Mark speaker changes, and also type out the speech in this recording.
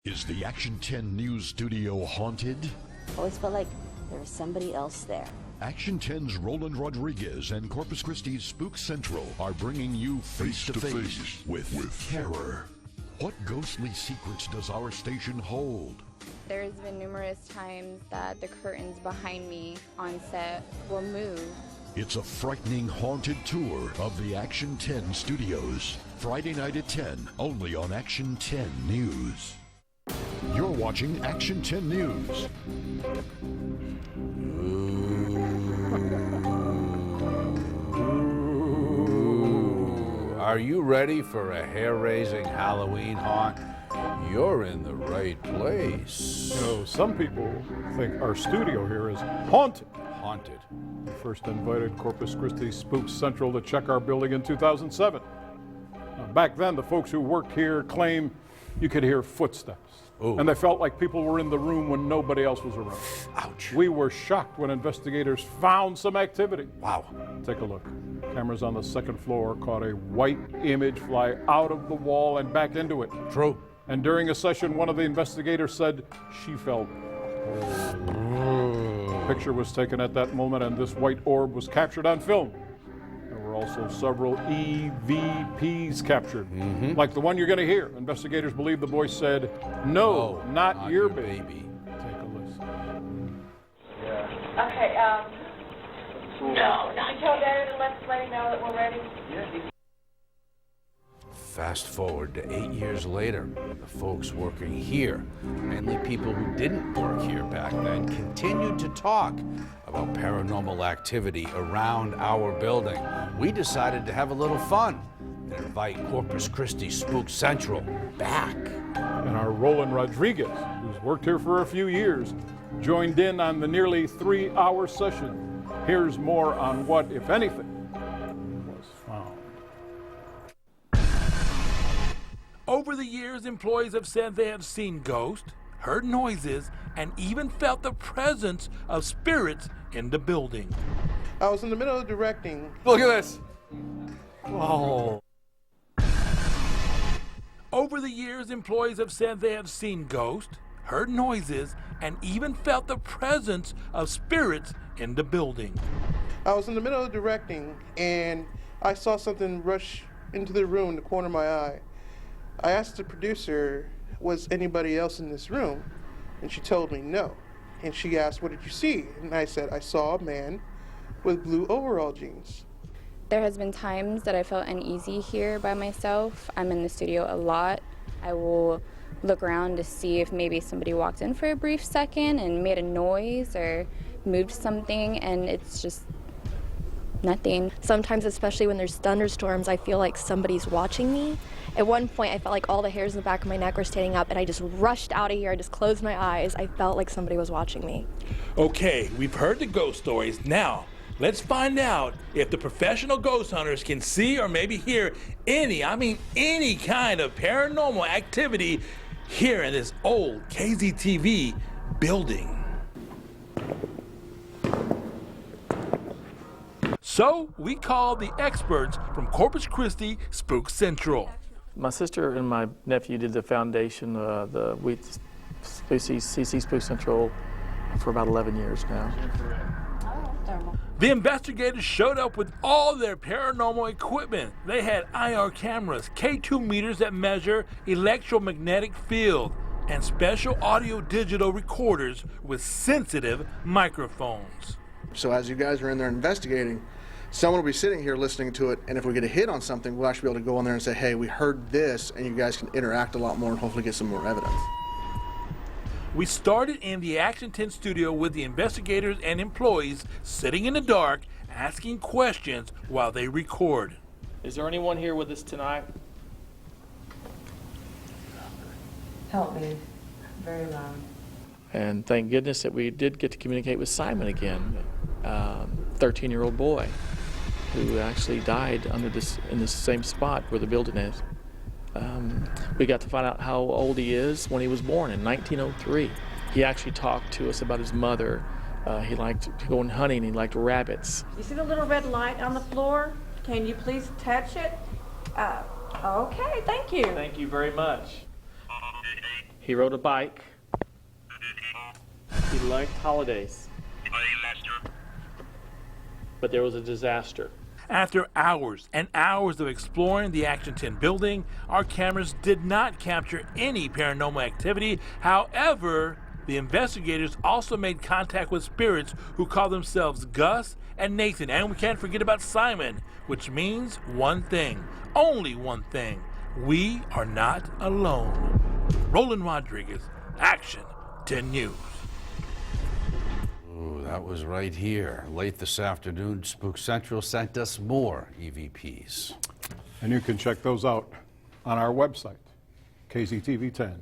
Speaker 1: Is the Action 10 News studio haunted?
Speaker 2: Always felt like there was somebody else there.
Speaker 1: Action 10's Roland Rodriguez and Corpus Christi Spook Central are bringing you face to face with terror. What ghostly secrets does our station hold?
Speaker 3: There's been numerous times that the curtains behind me on set will move.
Speaker 1: It's a frightening haunted tour of the Action 10 studios. Friday night at 10, only on Action 10 News. You're watching Action 10 News.
Speaker 4: Are you ready for a hair-raising Halloween haunt? You're in the right place.
Speaker 5: You know, some people think our studio here is haunted.
Speaker 4: Haunted.
Speaker 5: We first invited Corpus Christi Spook Central to check our building in 2007. Now, back then, the folks who worked here claimed you could hear footsteps.
Speaker 4: Ooh.
Speaker 5: And they felt like people were in the room when nobody else was around.
Speaker 4: Ouch.
Speaker 5: We were shocked when investigators found some activity.
Speaker 4: Wow.
Speaker 5: Take a look. Cameras on the second floor caught a white image fly out of the wall and back into it.
Speaker 4: True.
Speaker 5: And during a session, one of the investigators said she felt. A picture was taken at that moment, and this white orb was captured on film. There were also several EVPs captured, like the one you're going to hear. Investigators believe the voice said, "No, not your baby." Take a listen.
Speaker 6: Okay, no, not tell Daddy to let him know that we're ready.
Speaker 4: Fast forward to 8 years later, the folks working here, mainly people who didn't work here back then, continued to talk about paranormal activity around our building. We decided to have a little fun and invite Corpus Christi Spook Central back.
Speaker 5: And our Roland Rodriguez, who's worked here for a few years, joined in on the nearly 3-hour session. Here's more on what, if anything, was found.
Speaker 7: Over the years, employees have said they have seen ghosts, heard noises, and even felt the presence of spirits in the building.
Speaker 8: I was in the middle of directing.
Speaker 4: Look at this. Oh.
Speaker 7: Over the years, employees have said they have seen ghosts, heard noises, and even felt the presence of spirits in the building.
Speaker 8: I was in the middle of directing, and I saw something rush into the room in the corner of my eye. I asked the producer, was anybody else in this room? And she told me no. And she asked, what did you see? And I said, I saw a man with blue overall jeans.
Speaker 3: There has been times that I felt uneasy here by myself. I'm in the studio a lot. I will look around to see if maybe somebody walked in for a brief second and made a noise or moved something, and it's just nothing.
Speaker 9: Sometimes, especially when there's thunderstorms, I feel like somebody's watching me. At one point, I felt like all the hairs in the back of my neck were standing up, and I just rushed out of here. I just closed my eyes. I felt like somebody was watching me.
Speaker 7: Okay, we've heard the ghost stories. Now, let's find out if the professional ghost hunters can see or maybe hear any kind of paranormal activity here in this old KZTV building. So we called the experts from Corpus Christi Spook Central.
Speaker 10: My sister and my nephew did the foundation, we CC Spook Central for about 11 years now.
Speaker 7: The investigators showed up with all their paranormal equipment. They had IR cameras, K2 meters that measure electromagnetic field, and special audio-digital recorders with sensitive microphones.
Speaker 11: So as you guys are in there investigating, someone will be sitting here listening to it, and if we get a hit on something, we'll actually be able to go in there and say, hey, we heard this, and you guys can interact a lot more and hopefully get some more evidence.
Speaker 7: We started in the Action 10 studio with the investigators and employees sitting in the dark, asking questions while they record.
Speaker 10: Is there anyone here with us tonight?
Speaker 6: Help me. Very loud.
Speaker 10: And thank goodness that we did get to communicate with Simon again, 13-year-old boy who actually died in this same spot where the building is. We got to find out how old he is when he was born in 1903. He actually talked to us about his mother. He liked going hunting. He liked rabbits.
Speaker 6: You see the little red light on the floor? Can you please touch it? Okay, thank you.
Speaker 10: Thank you very much. He rode a bike. He liked holidays. But there was a disaster.
Speaker 7: After hours and hours of exploring the Action 10 building, our cameras did not capture any paranormal activity. However, the investigators also made contact with spirits who call themselves Gus and Nathan. And we can't forget about Simon, which means one thing, only one thing. We are not alone. Roland Rodriguez, Action 10 News.
Speaker 4: Ooh, that was right here. Late this afternoon, Spook Central sent us more EVPs.
Speaker 5: And you can check those out on our website, KZTV 10.